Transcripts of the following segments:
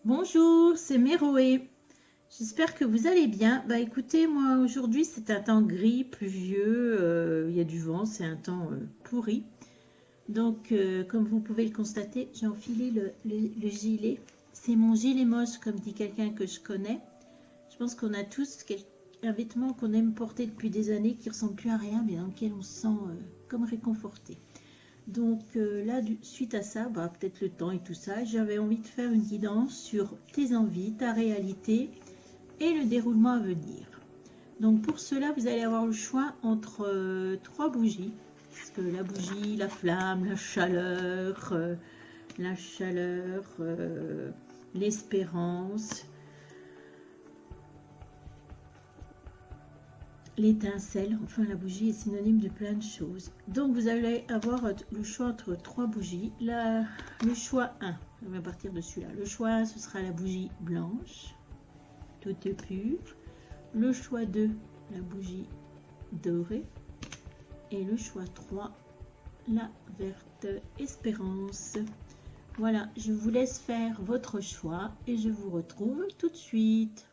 Bonjour, c'est Méroé. J'espère que vous allez bien. Bah écoutez, moi aujourd'hui c'est un temps gris, pluvieux, il y a du vent, c'est un temps pourri. Donc comme vous pouvez le constater, j'ai enfilé le gilet. C'est mon gilet moche, comme dit quelqu'un que je connais. Je pense qu'on a tous un vêtement qu'on aime porter depuis des années, qui ressemble plus à rien, mais dans lequel on se sent comme réconforté. Donc là, suite à ça, bah, peut-être le temps et tout ça, j'avais envie de faire une guidance sur tes envies, ta réalité et le déroulement à venir. Donc pour cela, vous allez avoir le choix entre trois bougies. Parce que la bougie, la flamme, l'espérance, l'étincelle, enfin la bougie est synonyme de plein de choses. Donc vous allez avoir le choix entre trois bougies. Le choix 1, on va partir de celui-là. Le choix 1, ce sera la bougie blanche, toute pure. Le choix 2, la bougie dorée. Et le choix 3, la verte espérance. Voilà, je vous laisse faire votre choix et je vous retrouve tout de suite.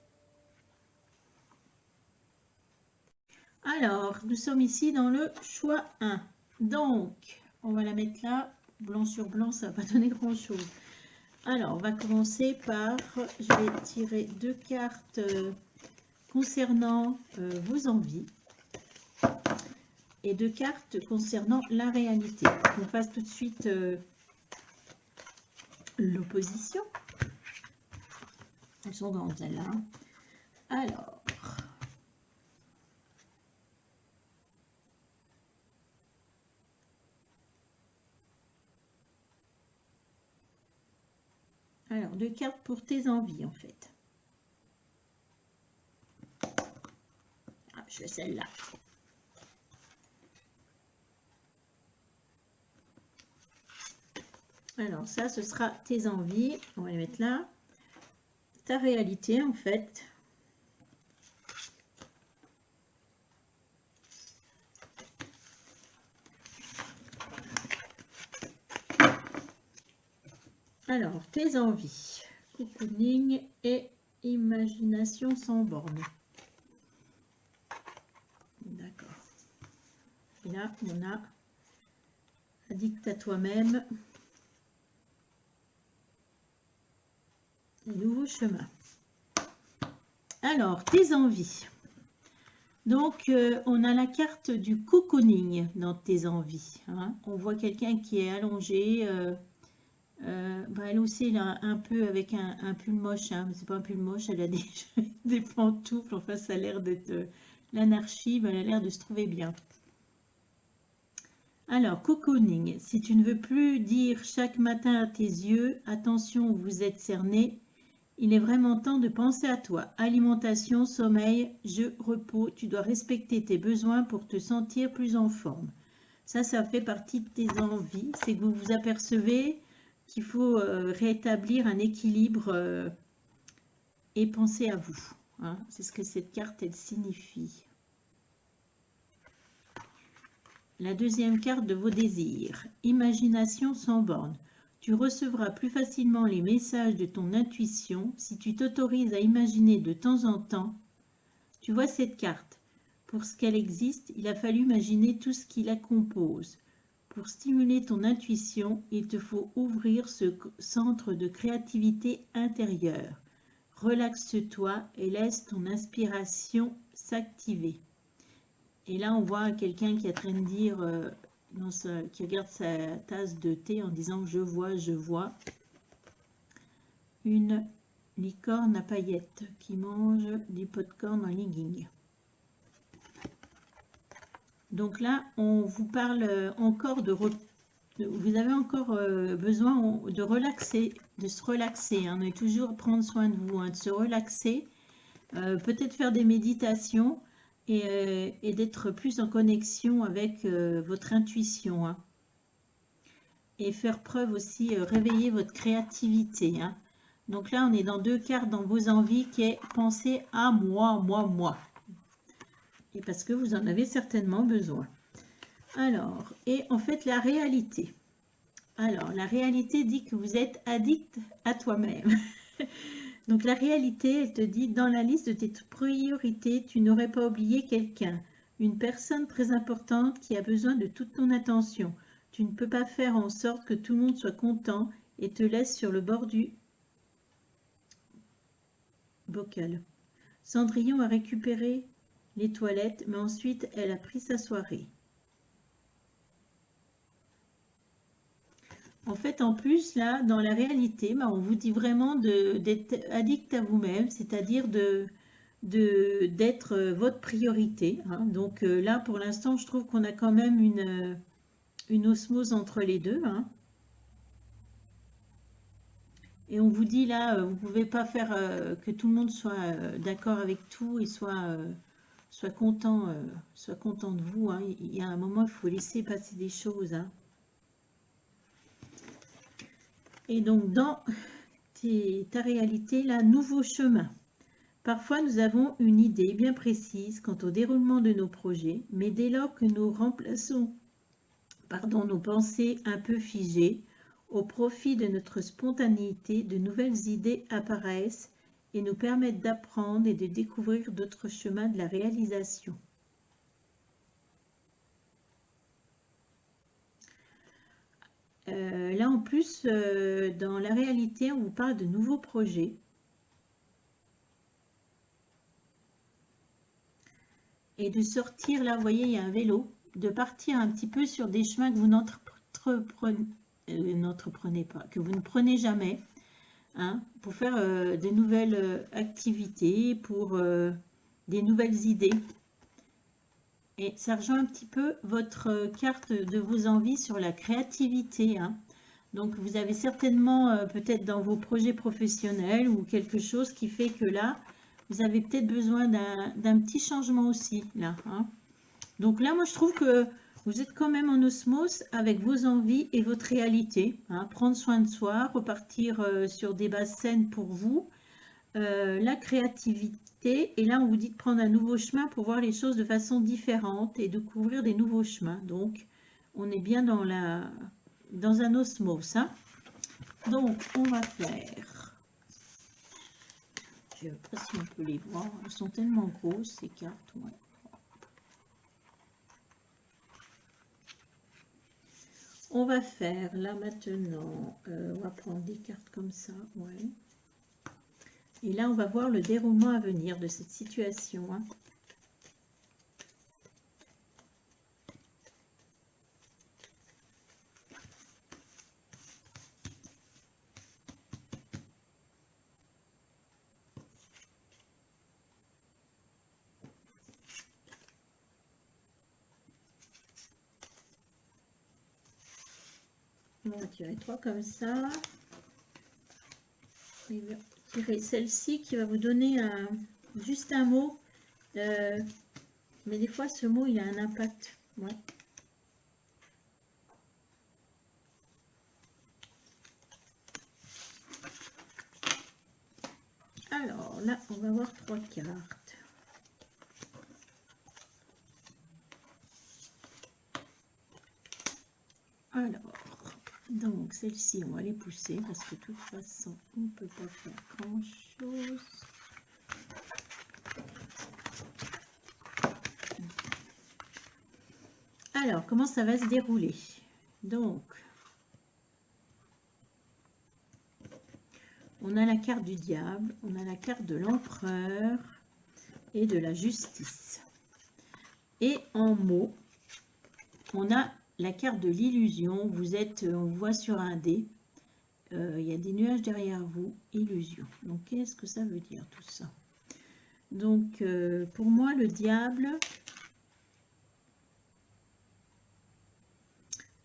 Alors, nous sommes ici dans le choix 1. Donc, on va la mettre là. Blanc sur blanc, ça va pas donner grand-chose. Alors, on va commencer par... Je vais tirer deux cartes concernant vos envies. Et deux cartes concernant la réalité. On fasse tout de suite l'opposition. Elles sont grandes, celles-là. Alors... Alors, deux cartes pour tes envies, en fait. Ah, je fais celle-là. Alors, ça, ce sera tes envies. On va les mettre là. Ta réalité, en fait. Alors, tes envies. Cocooning et imagination sans borne. D'accord. Et là, on a addict à toi-même. Un nouveau chemin. Alors, tes envies. Donc, on a la carte du cocooning dans tes envies. Hein. On voit quelqu'un qui est allongé. Bah, elle aussi, elle a un peu avec un pull moche. Hein. C'est pas un pull moche, elle a des pantoufles. Enfin, ça a l'air d'être l'anarchie. Elle a l'air de se trouver bien. Alors, cocooning. Si tu ne veux plus dire chaque matin à tes yeux, attention, vous êtes cerné. Il est vraiment temps de penser à toi. Alimentation, sommeil, jeu, repos. Tu dois respecter tes besoins pour te sentir plus en forme. Ça fait partie de tes envies. C'est que vous vous apercevez qu'il faut rétablir un équilibre et penser à vous. Hein. C'est ce que cette carte, elle signifie. La deuxième carte de vos désirs. Imagination sans borne. Tu recevras plus facilement les messages de ton intuition si tu t'autorises à imaginer de temps en temps. Tu vois cette carte. Pour ce qu'elle existe, il a fallu imaginer tout ce qui la compose. Pour stimuler ton intuition, il te faut ouvrir ce centre de créativité intérieure. Relaxe-toi et laisse ton inspiration s'activer. Et là, on voit quelqu'un qui est en train de dire, qui regarde sa tasse de thé en disant « Je vois » une licorne à paillettes qui mange du popcorn en legging. Donc là, on vous parle encore vous avez encore besoin de relaxer, de se relaxer. Hein, de toujours prendre soin de vous, hein, de se relaxer. Peut-être faire des méditations et d'être plus en connexion avec votre intuition. Hein. Et faire preuve aussi, réveiller votre créativité. Hein. Donc là, on est dans deux cartes dans vos envies qui est penser à moi, moi, moi. Et parce que vous en avez certainement besoin. Alors, et en fait, la réalité. Alors, la réalité dit que vous êtes addict à toi-même. Donc la réalité, elle te dit, dans la liste de tes priorités, tu n'aurais pas oublié quelqu'un, une personne très importante qui a besoin de toute ton attention. Tu ne peux pas faire en sorte que tout le monde soit content et te laisse sur le bord du bocal. Cendrillon a récupéré les toilettes, mais ensuite elle a pris sa soirée. En fait, en plus, là, dans la réalité, on vous dit vraiment d'être addict à vous-même, c'est-à-dire d'être votre priorité, hein. Donc là, pour l'instant, je trouve qu'on a quand même une osmose entre les deux, hein. Et on vous dit là, vous ne pouvez pas faire que tout le monde soit d'accord avec tout et soit content de vous, hein. Il y a un moment, il faut laisser passer des choses, hein. Et donc, dans ta réalité, là, nouveau chemin. Parfois, nous avons une idée bien précise quant au déroulement de nos projets, mais dès lors que nous remplaçons nos pensées un peu figées, au profit de notre spontanéité, de nouvelles idées apparaissent et nous permettent d'apprendre et de découvrir d'autres chemins de la réalisation. Là, en plus, dans la réalité, on vous parle de nouveaux projets. Et de sortir, là, vous voyez, il y a un vélo, de partir un petit peu sur des chemins que vous n'entreprenez pas, que vous ne prenez jamais, hein, pour faire de nouvelles activités, pour des nouvelles idées. Et ça rejoint un petit peu votre carte de vos envies sur la créativité, hein. Donc, vous avez certainement, peut-être dans vos projets professionnels ou quelque chose qui fait que là, vous avez peut-être besoin d'un petit changement aussi, là, hein. Donc là, moi, je trouve que vous êtes quand même en osmose avec vos envies et votre réalité, hein. Prendre soin de soi, repartir sur des bases saines pour vous, la créativité. Et là, on vous dit de prendre un nouveau chemin pour voir les choses de façon différente et de découvrir des nouveaux chemins. Donc, on est bien dans un osmose, hein. Donc, on va faire... Je ne sais pas si on peut les voir. Elles sont tellement grosses, ces cartes. Ouais. On va faire, là, maintenant, on va prendre des cartes comme ça. Ouais. Et là, on va voir le déroulement à venir de cette situation, hein. On va tirer 3 comme ça. Et on va tirer celle-ci qui va vous donner juste un mot. Mais des fois, ce mot, il a un impact. Ouais. Alors, là, on va voir 3 cartes. Alors, donc celle-ci, on va les pousser parce que de toute façon, on ne peut pas faire grand-chose. Alors, comment ça va se dérouler? Donc, on a la carte du diable, on a la carte de l'empereur et de la justice. Et en mots, on a la carte de l'illusion. Vous êtes, on voit sur un dé, il y a des nuages derrière vous, illusion. Donc, qu'est-ce que ça veut dire tout ça? Donc, pour moi, le diable,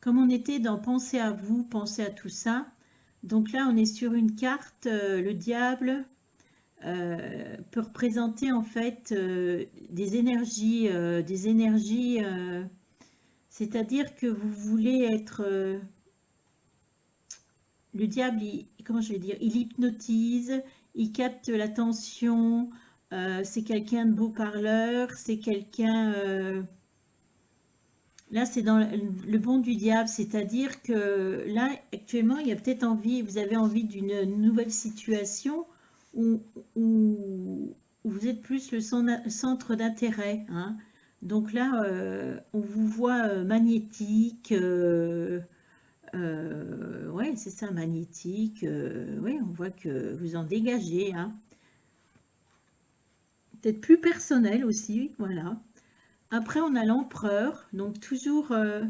comme on était dans penser à vous, penser à tout ça, donc là, on est sur une carte, le diable peut représenter en fait des énergies, c'est-à-dire que vous voulez être... le diable, comment je vais dire, il hypnotise, il capte l'attention, c'est quelqu'un de beau parleur, c'est quelqu'un Là, c'est dans le bon du diable, c'est-à-dire que là, actuellement, il y a peut-être envie, vous avez envie d'une nouvelle situation où, où vous êtes plus le centre d'intérêt, hein. Donc là, on vous voit magnétique, ouais, c'est ça, magnétique, ouais, on voit que vous en dégagez, hein. Peut-être plus personnel aussi, voilà. Après, on a l'empereur, donc toujours... moi,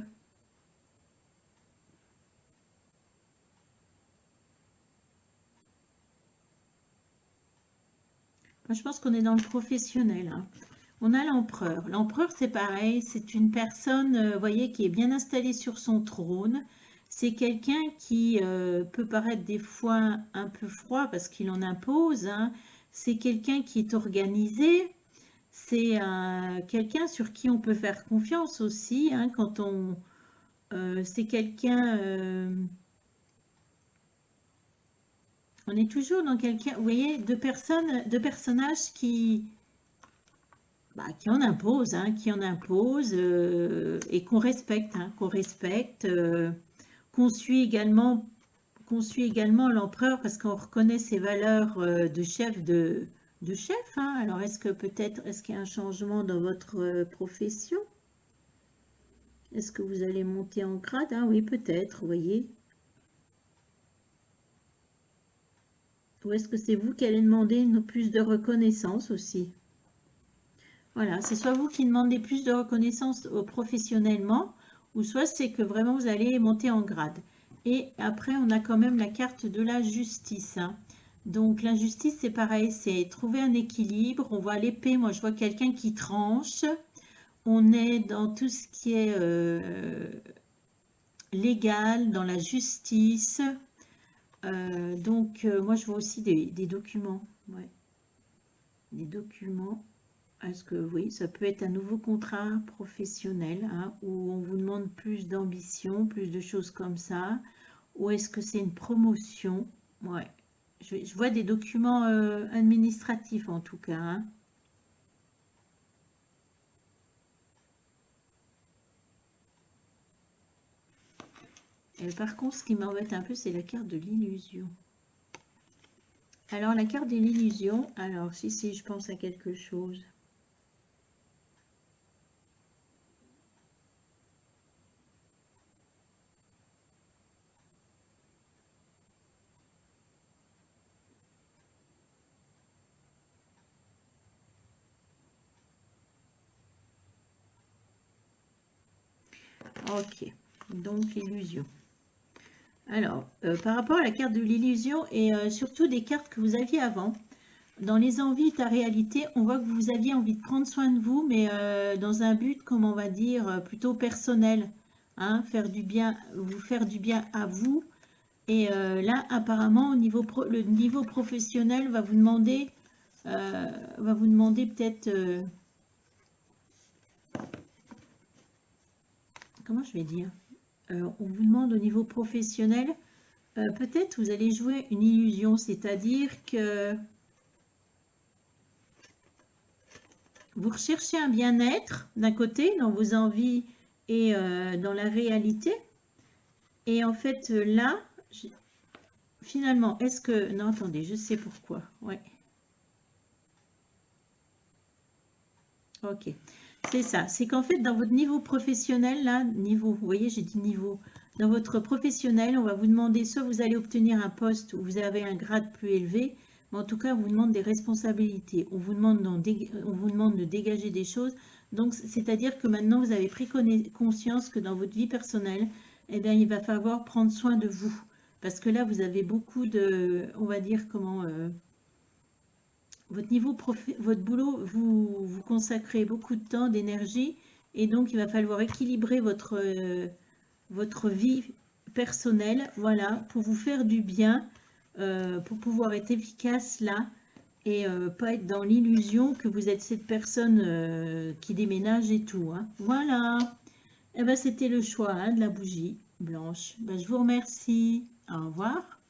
je pense qu'on est dans le professionnel, hein. On a l'empereur. L'empereur, c'est pareil, c'est une personne, vous voyez, qui est bien installée sur son trône. C'est quelqu'un qui peut paraître des fois un peu froid parce qu'il en impose, hein. C'est quelqu'un qui est organisé. C'est quelqu'un sur qui on peut faire confiance aussi, hein, quand on... c'est quelqu'un... on est toujours dans quelqu'un, vous voyez, de personnages qui en imposent, hein, qui en imposent et qu'on respecte, hein, qu'on suit également l'empereur parce qu'on reconnaît ses valeurs de chef, hein. Alors, est-ce que peut-être, est-ce qu'il y a un changement dans votre profession? Est-ce que vous allez monter en grade? Ah oui, peut-être, vous voyez. Ou est-ce que c'est vous qui allez demander plus de reconnaissance aussi? Voilà, c'est soit vous qui demandez plus de reconnaissance professionnellement, ou soit c'est que vraiment vous allez monter en grade. Et après, on a quand même la carte de la justice, hein. Donc la justice, c'est pareil, c'est trouver un équilibre. On voit l'épée, moi je vois quelqu'un qui tranche. On est dans tout ce qui est légal, dans la justice. Moi je vois aussi des documents. Ouais, des documents. Est-ce que oui, ça peut être un nouveau contrat professionnel, hein, où on vous demande plus d'ambition, plus de choses comme ça, ou est-ce que c'est une promotion? Ouais, je vois des documents administratifs en tout cas, hein. Et par contre, ce qui m'embête un peu, c'est la carte de l'illusion. Alors, la carte de l'illusion, alors si je pense à quelque chose. Ok, donc l'illusion. Alors, par rapport à la carte de l'illusion et surtout des cartes que vous aviez avant, dans les envies, ta réalité, on voit que vous aviez envie de prendre soin de vous, mais dans un but, comment on va dire, plutôt personnel, hein, faire du bien, vous faire du bien à vous. Et là, apparemment, le niveau professionnel va vous demander peut-être, comment je vais dire, on vous demande au niveau professionnel, peut-être vous allez jouer une illusion, c'est-à-dire que vous recherchez un bien-être d'un côté dans vos envies et dans la réalité. Et en fait, là, finalement, est-ce que... Non, attendez, je sais pourquoi. Ouais, ok. C'est ça. C'est qu'en fait, dans votre niveau professionnel, là, niveau, vous voyez, j'ai dit niveau. Dans votre professionnel, on va vous demander, soit vous allez obtenir un poste où vous avez un grade plus élevé, mais en tout cas, on vous demande des responsabilités. On vous demande, on vous demande de dégager des choses. Donc, c'est-à-dire que maintenant, vous avez pris conscience que dans votre vie personnelle, eh bien, il va falloir prendre soin de vous. Parce que là, vous avez beaucoup de, on va dire, comment... votre boulot, vous consacrez beaucoup de temps, d'énergie, et donc il va falloir équilibrer votre vie personnelle, voilà, pour vous faire du bien, pour pouvoir être efficace là, et pas être dans l'illusion que vous êtes cette personne qui déménage et tout, hein. Voilà. Eh ben, c'était le choix, hein, de la bougie blanche. Ben, je vous remercie. Au revoir.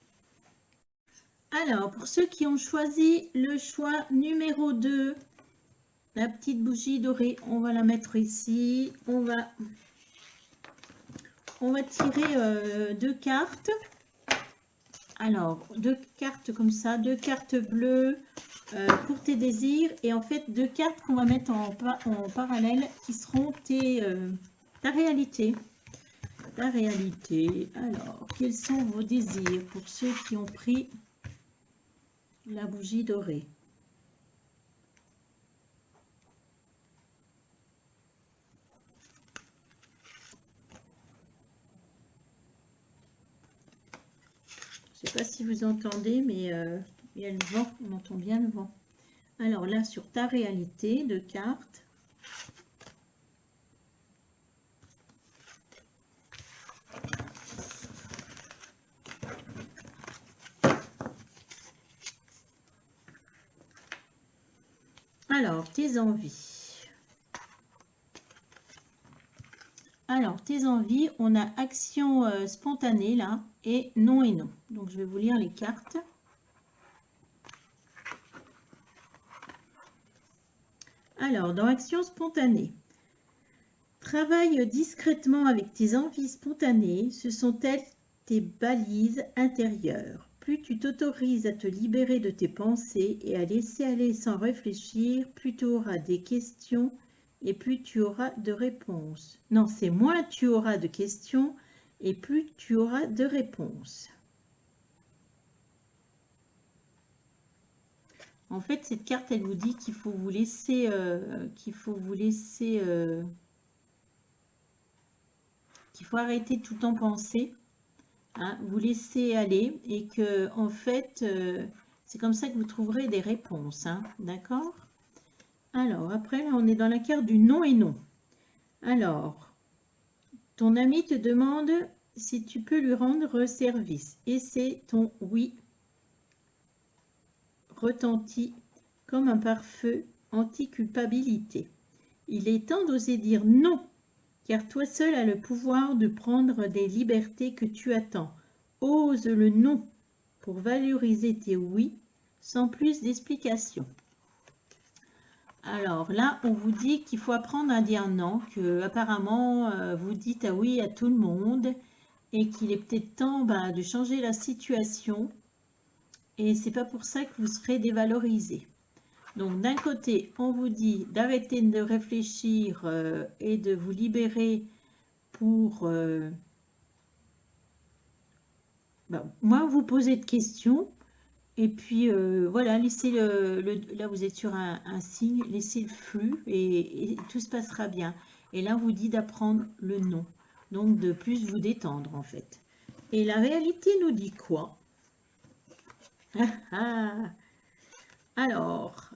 Alors, pour ceux qui ont choisi le choix numéro 2, la petite bougie dorée, on va la mettre ici. On va on va tirer 2 cartes. Alors, 2 cartes comme ça, 2 cartes bleues pour tes désirs. Et en fait, 2 cartes qu'on va mettre en parallèle qui seront ta réalité. Ta réalité. Alors, quels sont vos désirs pour ceux qui ont pris la bougie dorée? Je ne sais pas si vous entendez, mais il y a le vent, on entend bien le vent. Alors là, sur ta réalité, 2 cartes. Alors, tes envies. Alors, tes envies, on a action spontanée là, et non et non. Donc, je vais vous lire les cartes. Alors, dans action spontanée, travaille discrètement avec tes envies spontanées. Ce sont elles tes balises intérieures. Plus tu t'autorises à te libérer de tes pensées et à laisser aller sans réfléchir, plus tu auras des questions et plus tu auras de réponses. Non, c'est moins tu auras de questions et plus tu auras de réponses. En fait, cette carte, elle vous dit qu'il faut vous laisser, qu'il faut arrêter tout en pensée, hein, vous laisser aller et que, en fait, c'est comme ça que vous trouverez des réponses, hein, d'accord? Alors, après, là, on est dans la carte du non et non. Alors, ton ami te demande si tu peux lui rendre service et c'est ton oui retentit comme un pare-feu anti-culpabilité. Il est temps d'oser dire non, car toi seul as le pouvoir de prendre des libertés que tu attends. Ose le non pour valoriser tes oui sans plus d'explications. Alors là, on vous dit qu'il faut apprendre à dire non, que apparemment vous dites ah oui à tout le monde et qu'il est peut-être temps de changer la situation. Et c'est pas pour ça que vous serez dévalorisé. Donc d'un côté, on vous dit d'arrêter de réfléchir et de vous libérer pour moins vous poser de questions. Et puis voilà, laissez là vous êtes sur un signe, laissez le flux et tout se passera bien. Et là, on vous dit d'apprendre le non. Donc de plus vous détendre en fait. Et la réalité nous dit quoi? Alors,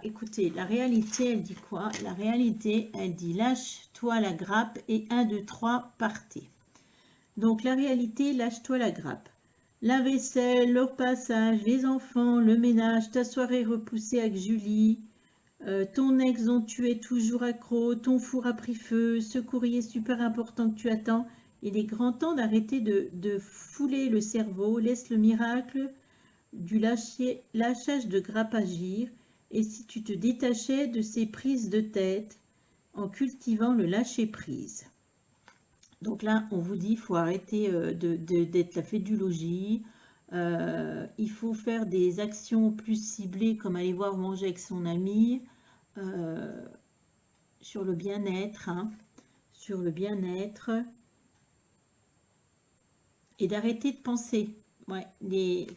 écoutez, la réalité, elle dit quoi? La réalité, elle dit lâche-toi la grappe et 1, 2, 3, partez. Donc, la réalité, lâche-toi la grappe. La vaisselle, le repassage, les enfants, le ménage, ta soirée repoussée avec Julie, ton ex dont tu es toujours accro, ton four a pris feu, ce courrier super important que tu attends. Il est grand temps d'arrêter de fouler le cerveau. Laisse le miracle du lâchage de grappe agir, et si tu te détachais de ces prises de tête en cultivant le lâcher-prise. Donc là, on vous dit, il faut arrêter d'être la fédulogie, il faut faire des actions plus ciblées, comme aller voir manger avec son ami, sur le bien-être, hein, sur le bien-être, et d'arrêter de penser. Ouais,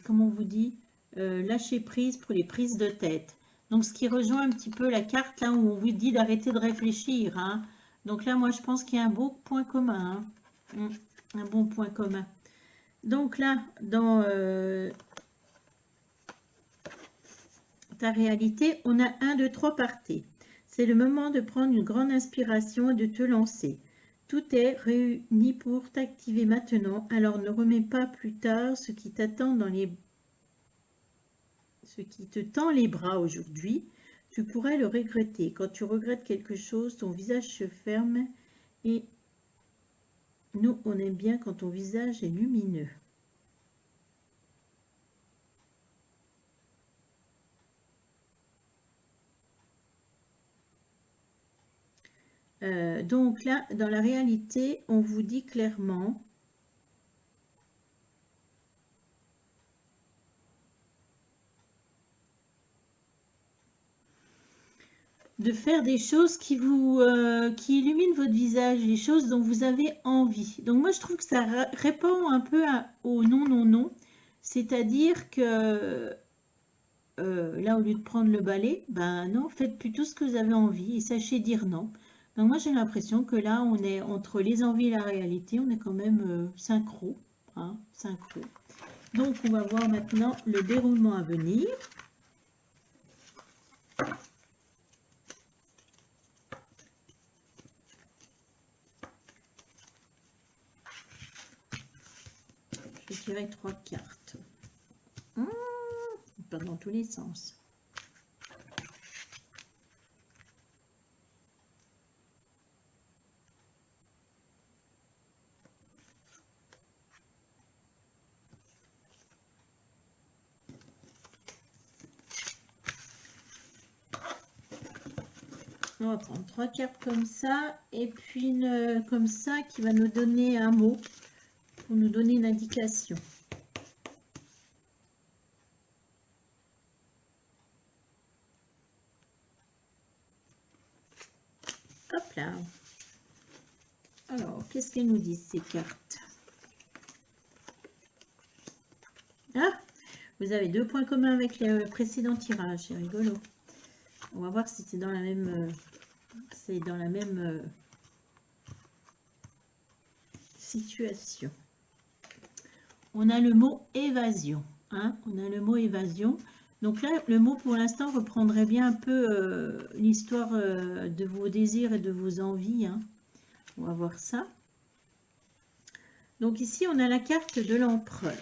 comme on vous dit, lâcher prise pour les prises de tête. Donc, ce qui rejoint un petit peu la carte là où on vous dit d'arrêter de réfléchir, hein. Donc là, moi, je pense qu'il y a un beau point commun, hein. Un bon point commun. Donc là, dans ta réalité, on a 1, 2, 3 parties. C'est le moment de prendre une grande inspiration et de te lancer. Tout est réuni pour t'activer maintenant, alors ne remets pas plus tard ce qui t'attend ce qui te tend les bras aujourd'hui. Tu pourrais le regretter. Quand tu regrettes quelque chose, ton visage se ferme et nous, on aime bien quand ton visage est lumineux. Donc là, dans la réalité, on vous dit clairement de faire des choses qui qui illuminent votre visage, des choses dont vous avez envie. Donc moi, je trouve que ça répond un peu au non, non, non. C'est-à-dire que là, au lieu de prendre le balai, ben non, faites plutôt ce que vous avez envie et sachez dire non. Donc moi, j'ai l'impression que là, on est entre les envies et la réalité, on est quand même synchro, hein, synchro. Donc, on va voir maintenant le déroulement à venir. Je dirais 3 cartes. On part dans tous les sens. On va prendre 3 cartes comme ça et puis une comme ça qui va nous donner un mot pour nous donner une indication. Hop là. Alors, qu'est-ce qu'elles nous disent ces cartes? Ah, vous avez 2 points communs avec le précédent tirage, c'est rigolo. On va voir si c'est dans la même situation. On a le mot évasion, hein, on a le mot évasion. Donc là, le mot pour l'instant reprendrait bien un peu l'histoire de vos désirs et de vos envies, hein. On va voir ça. Donc ici, on a la carte de l'empereur.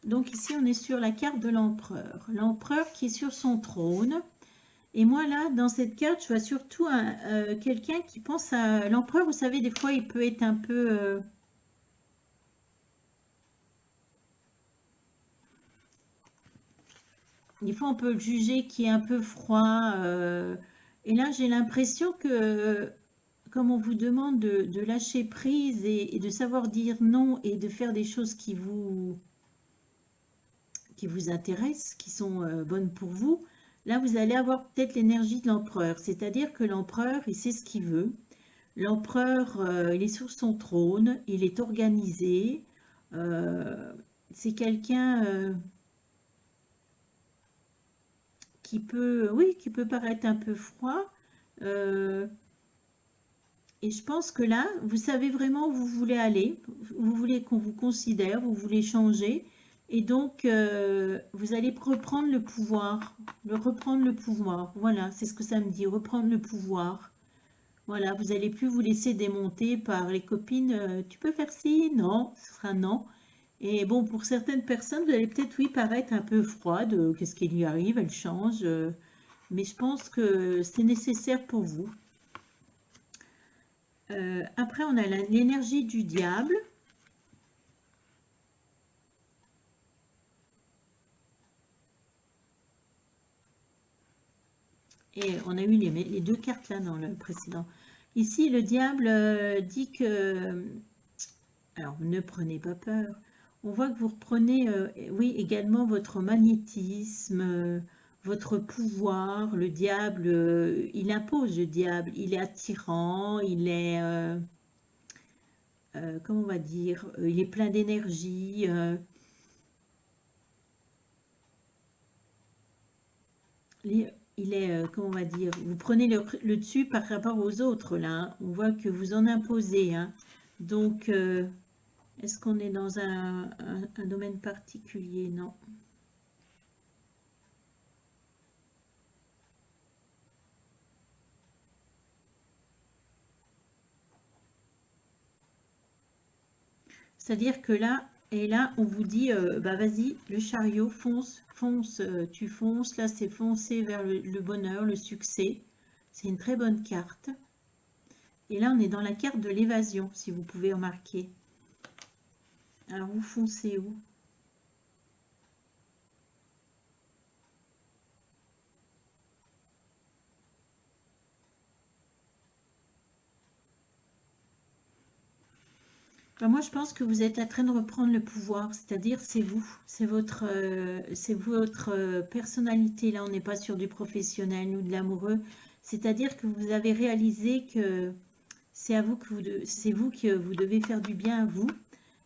Donc ici, on est sur la carte de l'empereur. L'empereur qui est sur son trône. Et moi, là, dans cette carte, je vois surtout quelqu'un qui pense à l'empereur. Vous savez, des fois, il peut être un peu... des fois, on peut le juger qui est un peu froid. Et là, j'ai l'impression que, comme on vous demande de lâcher prise et de savoir dire non et de faire des choses qui vous intéressent, qui sont bonnes pour vous, là, vous allez avoir peut-être l'énergie de l'empereur. C'est-à-dire que l'empereur, il sait ce qu'il veut. L'empereur, il est sur son trône, il est organisé. C'est quelqu'un qui peut, oui, qui peut paraître un peu froid. Et je pense que là, vous savez vraiment où vous voulez aller. Vous voulez qu'on vous considère, vous voulez changer. Et donc, vous allez reprendre le pouvoir. Reprendre le pouvoir. Voilà, c'est ce que ça me dit, reprendre le pouvoir. Voilà, vous n'allez plus vous laisser démonter par les copines. Tu peux faire ci? Non, ce sera non. Et bon, pour certaines personnes, vous allez peut-être, oui, paraître un peu froide. Qu'est-ce qui lui arrive? Elle change. Mais je pense que c'est nécessaire pour vous. Après, on a l'énergie du diable. Et on a eu les 2 cartes là dans le précédent. Ici, le diable dit que... Alors, ne prenez pas peur. On voit que vous reprenez, oui, également votre magnétisme, votre pouvoir. Le diable, il impose le diable. Il est attirant, il est... comment on va dire? Il est plein d'énergie. Il est, comment on va dire, vous prenez le dessus par rapport aux autres, là, hein. On voit que vous en imposez, hein. Donc, est-ce qu'on est dans un domaine particulier? Non. C'est-à-dire que là, et là, on vous dit, bah vas-y, le chariot, fonce, fonce, tu fonces. Là, c'est foncer vers le bonheur, le succès. C'est une très bonne carte. Et là, on est dans la carte de l'évasion, si vous pouvez remarquer. Alors, vous foncez où? Ben, moi, je pense que vous êtes en train de reprendre le pouvoir, c'est-à-dire c'est vous, c'est votre personnalité. Là, on n'est pas sur du professionnel ou de l'amoureux. C'est-à-dire que vous avez réalisé que c'est à vous que c'est vous que vous devez faire du bien à vous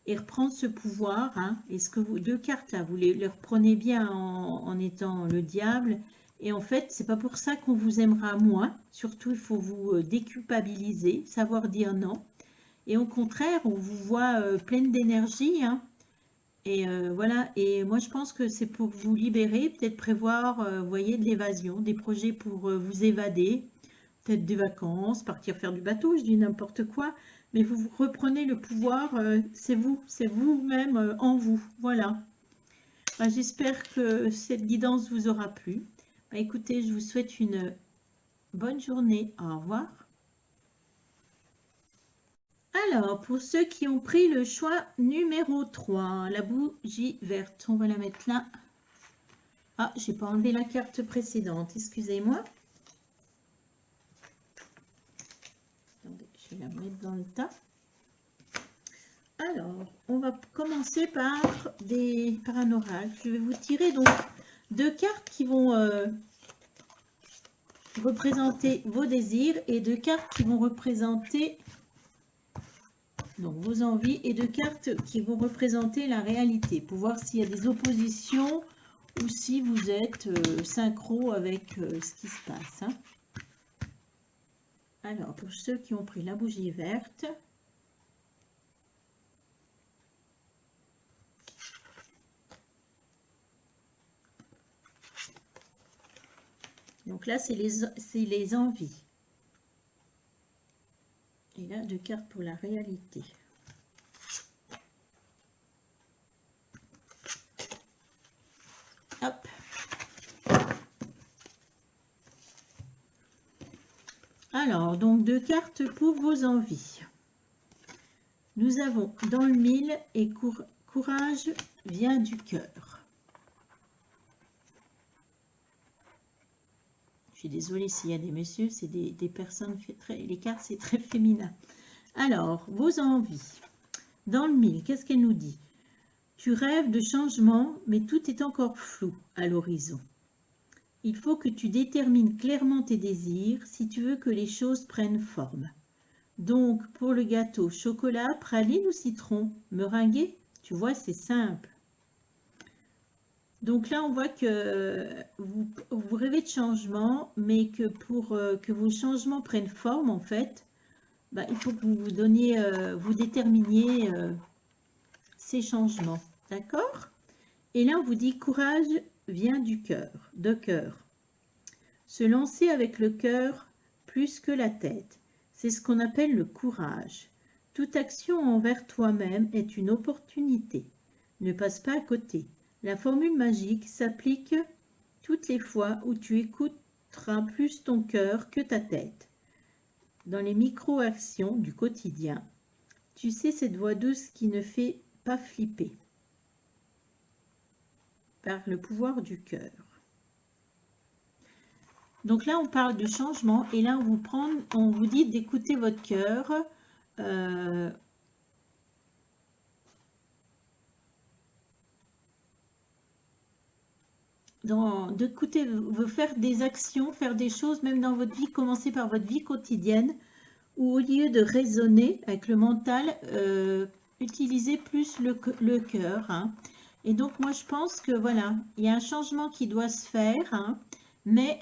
et reprendre ce pouvoir. Hein. Et ce que vous, deux cartes là, vous les reprenez bien en étant le diable. Et en fait, c'est pas pour ça qu'on vous aimera moins. Surtout, il faut vous déculpabiliser, savoir dire non. Et au contraire, on vous voit pleine d'énergie. Hein. Et voilà. Et moi, je pense que c'est pour vous libérer, peut-être prévoir, vous voyez, de l'évasion, des projets pour vous évader, peut-être des vacances, partir faire du bateau, je dis n'importe quoi. Mais vous reprenez le pouvoir, c'est vous-même en vous. Voilà. Bah, j'espère que cette guidance vous aura plu. Bah, écoutez, je vous souhaite une bonne journée. Au revoir. Alors, pour ceux qui ont pris le choix numéro 3, la bougie verte, on va la mettre là. Ah, j'ai pas enlevé la carte précédente, excusez-moi. Attendez, je vais la mettre dans le tas. Alors, on va commencer par un oracle. Je vais vous tirer donc deux cartes qui vont représenter vos désirs et deux cartes qui vont représenter donc vos envies et deux cartes qui vont représenter la réalité pour voir s'il y a des oppositions ou si vous êtes synchro avec ce qui se passe. Hein. Alors, pour ceux qui ont pris la bougie verte, donc là, c'est les envies. Et là, deux cartes pour la réalité. Hop. Alors, donc deux cartes pour vos envies. Nous avons dans le mille et courage vient du cœur. Je suis désolée s'il y a des messieurs, c'est des personnes, les cartes c'est très féminin. Alors, vos envies. Dans le mille, qu'est-ce qu'elle nous dit? Tu rêves de changement, mais tout est encore flou à l'horizon. Il faut que tu détermines clairement tes désirs si tu veux que les choses prennent forme. Donc, pour le gâteau, chocolat, praline ou citron? Meringué? Tu vois, c'est simple. Donc là, on voit que vous rêvez de changement, mais que pour que vos changements prennent forme, en fait, bah, il faut que vous donniez, vous déterminiez ces changements. D'accord? Et là, on vous dit courage vient du cœur, de cœur. Se lancer avec le cœur plus que la tête. C'est ce qu'on appelle le courage. Toute action envers toi-même est une opportunité. Ne passe pas à côté. La formule magique s'applique toutes les fois où tu écouteras plus ton cœur que ta tête. Dans les micro-actions du quotidien, tu sais cette voix douce qui ne fait pas flipper par le pouvoir du cœur. Donc là, on parle de changement et là, on vous dit d'écouter votre cœur. D'écouter, faire des actions, faire des choses, même dans votre vie, commencer par votre vie quotidienne, où au lieu de raisonner avec le mental, utilisez plus le cœur. Hein. Et donc, moi, je pense que voilà, il y a un changement qui doit se faire. Hein. Mais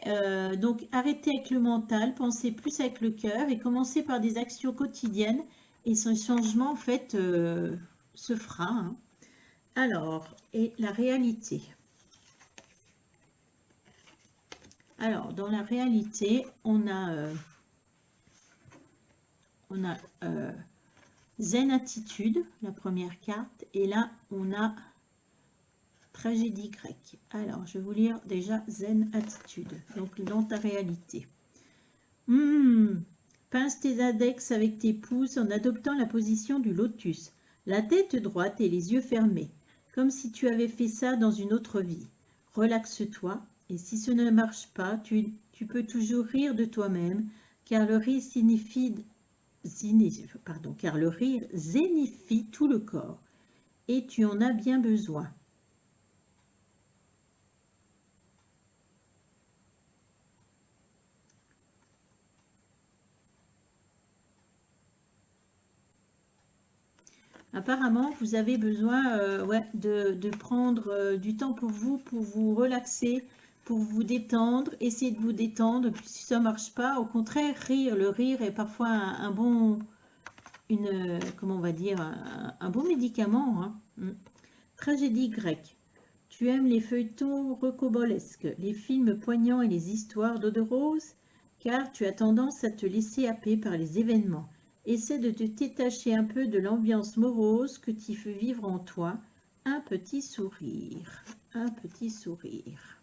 donc arrêtez avec le mental, pensez plus avec le cœur et commencez par des actions quotidiennes et ce changement en fait se fera. Hein. Alors, et la réalité. Alors, dans la réalité, on a Zen Attitude, la première carte, et là, on a Tragédie grecque. Alors, je vais vous lire déjà Zen Attitude, donc dans ta réalité. Pince tes index avec tes pouces en adoptant la position du lotus. La tête droite et les yeux fermés, comme si tu avais fait ça dans une autre vie. Relaxe-toi, et si ce ne marche pas, tu peux toujours rire de toi-même, car le rire car le rire zénifie tout le corps, et tu en as bien besoin. Apparemment, vous avez besoin de prendre du temps pour vous relaxer, pour vous détendre, essayer de vous détendre. Puis si ça ne marche pas, au contraire, rire. Le rire est parfois un bon, comment on va dire, un bon médicament. Hein. Tragédie grecque. Tu aimes les feuilletons rocobolesques, les films poignants et les histoires d'eau de rose, car tu as tendance à te laisser happer par les événements. Essaie de te détacher un peu de l'ambiance morose que tu fais vivre en toi. Un petit sourire. Un petit sourire.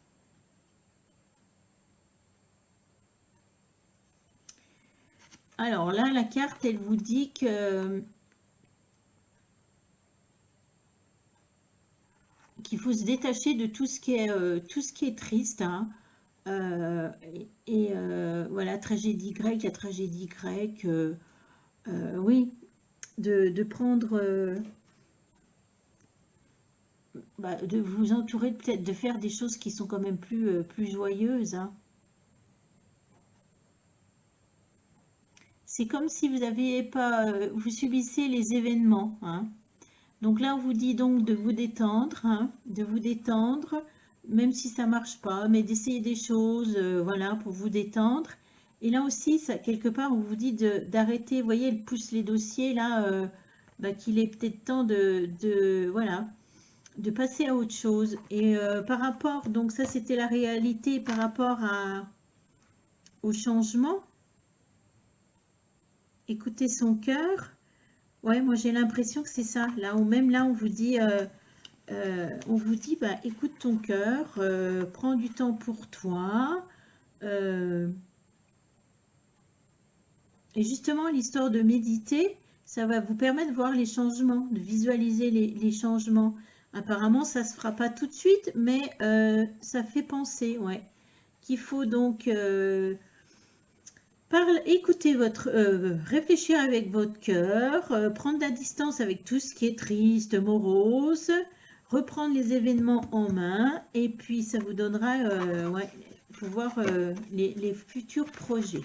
Alors là, la carte, elle vous dit que qu'il faut se détacher de tout ce qui est triste. Hein. Voilà, tragédie grecque, la tragédie grecque. Oui, de prendre, de vous entourer, peut-être de faire des choses qui sont quand même plus joyeuses. Hein. C'est comme si vous n'aviez pas, vous subissez les événements. Hein. Donc là, on vous dit donc de vous détendre, hein, de vous détendre, même si ça marche pas, mais d'essayer des choses, voilà, pour vous détendre. Et là aussi, ça, quelque part, on vous dit d'arrêter, vous voyez, elle pousse les dossiers, là, qu'il est peut-être temps voilà, de passer à autre chose. Et par rapport, donc ça, c'était la réalité par rapport au changement. Écouter son cœur. Ouais, moi, j'ai l'impression que c'est ça, là, ou même là, on vous dit, bah, écoute ton cœur, prends du temps pour toi. euh, et justement, l'histoire de méditer, ça va vous permettre de voir les changements, de visualiser les changements. Apparemment, ça ne se fera pas tout de suite, mais ça fait penser, ouais, qu'il faut donc écouter réfléchir avec votre cœur, prendre la distance avec tout ce qui est triste, morose, reprendre les événements en main, et puis ça vous donnera ouais, pour voir les futurs projets.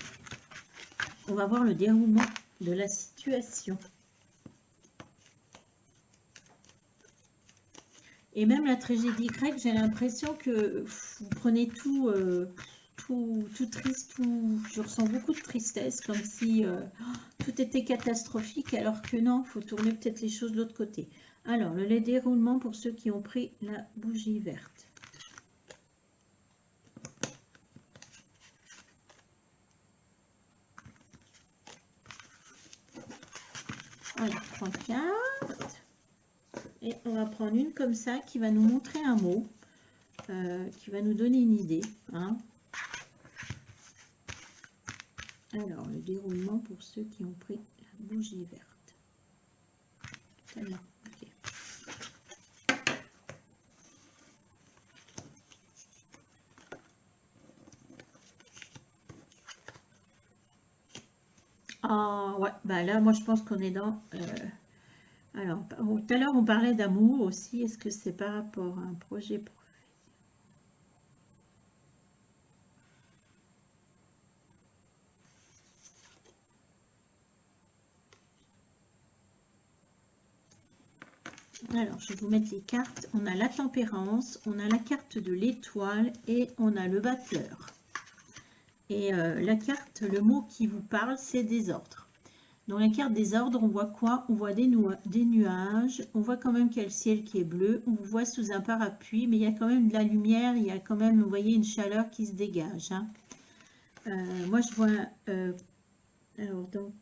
On va voir le déroulement de la situation. Et même la tragédie grecque, j'ai l'impression que vous prenez tout, tout triste, je ressens beaucoup de tristesse, comme si tout était catastrophique, alors que non, il faut tourner peut-être les choses de l'autre côté. Alors, le déroulement pour ceux qui ont pris la bougie verte. Voilà, 3 cartes. Et on va prendre une comme ça qui va nous montrer un mot, qui va nous donner une idée. Hein. Alors, le déroulement pour ceux qui ont pris la bougie verte. Celle-là, ok. Ah ouais, bah là, moi je pense qu'on est dans... alors, tout à l'heure on parlait d'amour aussi. Est-ce que c'est par rapport à un projet? Alors, je vais vous mettre les cartes. On a la tempérance, on a la carte de l'étoile et on a le battleur. Et la carte, le mot qui vous parle, c'est désordre. Dans la carte désordre, on voit quoi? On voit des nuages, on voit quand même qu'il y a le ciel qui est bleu, on vous voit sous un parapluie, mais il y a quand même de la lumière, il y a quand même, vous voyez, une chaleur qui se dégage. Hein. Moi, je vois... alors, donc,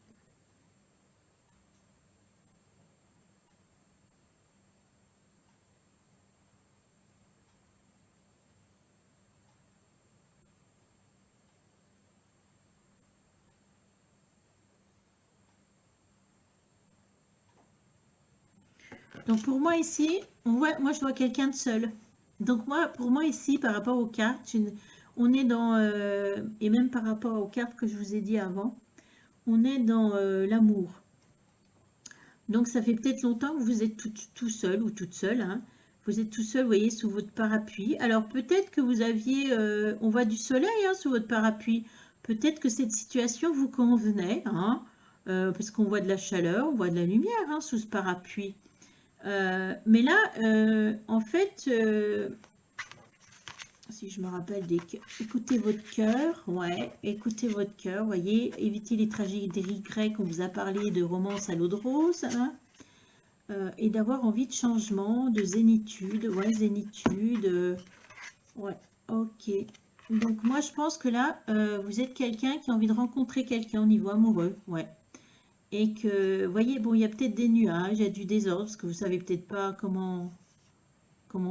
Donc pour moi ici, moi je vois quelqu'un de seul. Donc pour moi ici, par rapport aux cartes, on est dans, et même par rapport aux cartes que je vous ai dit avant, on est dans l'amour. Donc ça fait peut-être longtemps que vous êtes tout seul ou toute seule, hein. Vous êtes tout seul, vous voyez, sous votre parapluie. Alors peut-être que vous aviez, on voit du soleil hein, sous votre parapluie. Peut-être que cette situation vous convenait, hein, parce qu'on voit de la chaleur, on voit de la lumière hein, sous ce parapluie. Mais là, en fait, si je me rappelle écoutez votre cœur, ouais, écoutez votre cœur, voyez, évitez les tragédies grecques, on vous a parlé de romance à l'eau de rose, hein, et d'avoir envie de changement, de zénitude, ouais, zénitude, ouais, ok. Donc moi je pense que là, vous êtes quelqu'un qui a envie de rencontrer quelqu'un au niveau amoureux, ouais. Et que, vous voyez, bon, il y a peut-être des nuages, il y a du désordre, parce que vous savez peut-être pas comment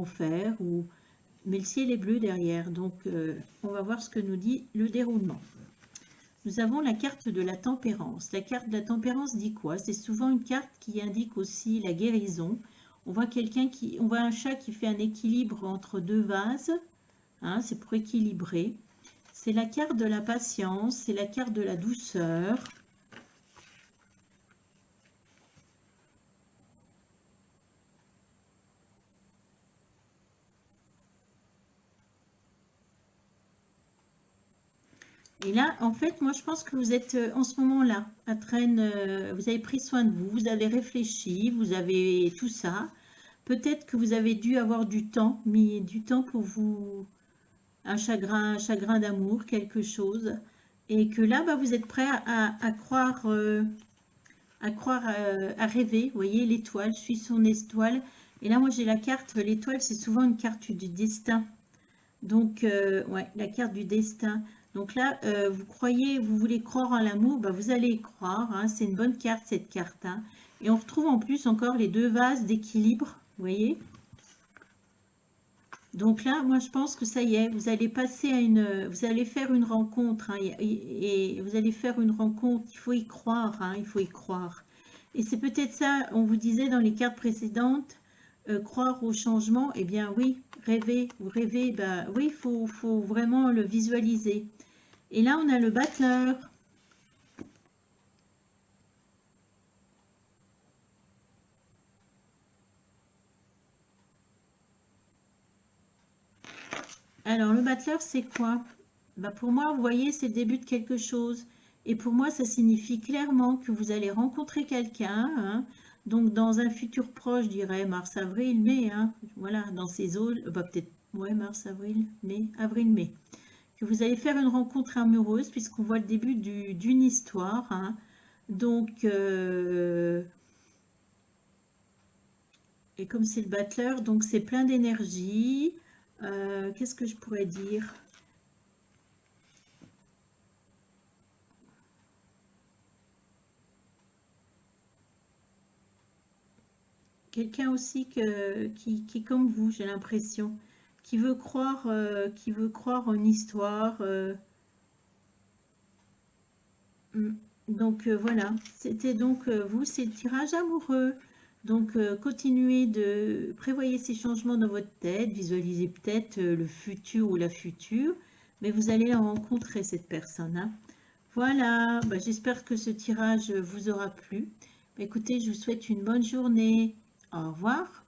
faire, mais le ciel est bleu derrière, donc on va voir ce que nous dit le déroulement. Nous avons la carte de la tempérance. La carte de la tempérance dit quoi? C'est souvent une carte qui indique aussi la guérison. On voit on voit un chat qui fait un équilibre entre deux vases, hein, c'est pour équilibrer. C'est la carte de la patience, c'est la carte de la douceur. Et là, en fait, moi, je pense que vous êtes en ce moment-là, vous avez pris soin de vous, vous avez réfléchi, vous avez tout ça. Peut-être que vous avez dû avoir du temps, mis du temps pour vous, un chagrin d'amour, quelque chose. Et que là, bah, vous êtes prêt à croire, à rêver. Vous voyez, l'étoile, suit son étoile. Et là, moi, j'ai la carte, l'étoile, c'est souvent une carte du destin. Donc, ouais, la carte du destin. Donc là, vous voulez croire en l'amour, bah vous allez y croire. Hein, c'est une bonne carte, cette carte. Hein. Et on retrouve en plus encore les deux vases d'équilibre. Vous voyez? Donc là, moi, je pense que ça y est, vous allez passer vous allez faire une rencontre. Hein, et vous allez faire une rencontre. Il faut y croire. Hein, il faut y croire. Et c'est peut-être ça, on vous disait dans les cartes précédentes, croire au changement, eh bien oui, vous rêvez, bah oui, faut vraiment le visualiser. Et là, on a le battleur. Alors, le battleur, c'est quoi? Bah, pour moi, vous voyez, c'est le début de quelque chose. Et pour moi, ça signifie clairement que vous allez rencontrer quelqu'un. Hein. Donc, dans un futur proche, je dirais mars, avril, mai. Hein. Voilà, dans ces zones, bah, peut-être, ouais, mars, avril, mai, avril, mai. Que vous allez faire une rencontre amoureuse, puisqu'on voit le début d'une histoire. Hein. Donc, et comme c'est le battleur, donc c'est plein d'énergie. Qu'est-ce que je pourrais dire? Quelqu'un aussi qui est comme vous, j'ai l'impression, qui veut croire en une histoire. Mm. Donc voilà, c'était donc vous, c'est le tirage amoureux. Donc continuez de prévoyer ces changements dans votre tête, visualisez peut-être le futur ou la future, mais vous allez la rencontrer cette personne. Hein. Voilà, bah, j'espère que ce tirage vous aura plu. Bah, écoutez, je vous souhaite une bonne journée. Au revoir.